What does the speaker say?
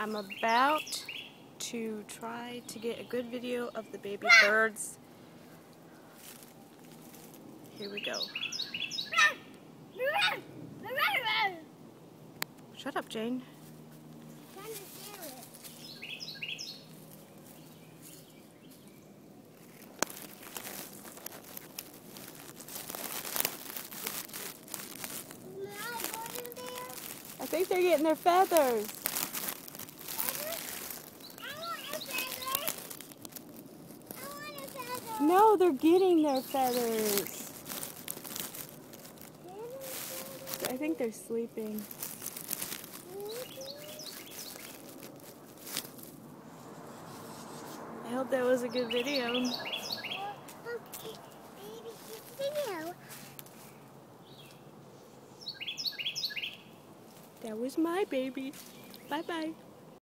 I'm about to try to get a good video of the baby birds. Here we go. Shut up, Jane. I think they're getting their feathers. No, they're getting their feathers. I think they're sleeping. I hope that was a good video. That was my baby. Bye-bye.